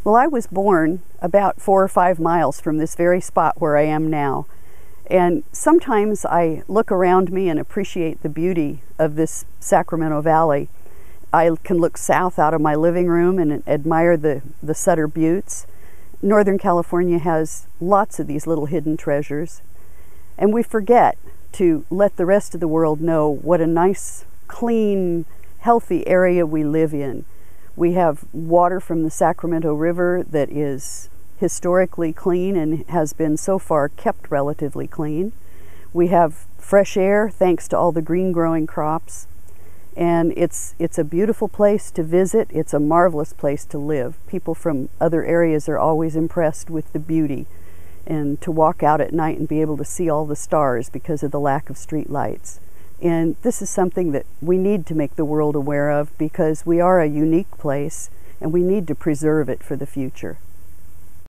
Well, I was born about 4 or 5 miles from this very spot where I am now. And sometimes I look around me and appreciate the beauty of this Sacramento Valley. I can look south out of my living room and admire the Sutter Buttes. Northern California has lots of these little hidden treasures. And we forget to let the rest of the world know what a nice, clean, healthy area we live in. We have water from the Sacramento River that is historically clean and has been so far kept relatively clean. We have fresh air thanks to all the green growing crops. And it's a beautiful place to visit. It's a marvelous place to live. People from other areas are always impressed with the beauty, and to walk out at night and be able to see all the stars because of the lack of street lights. And this is something that we need to make the world aware of, because we are a unique place and we need to preserve it for the future.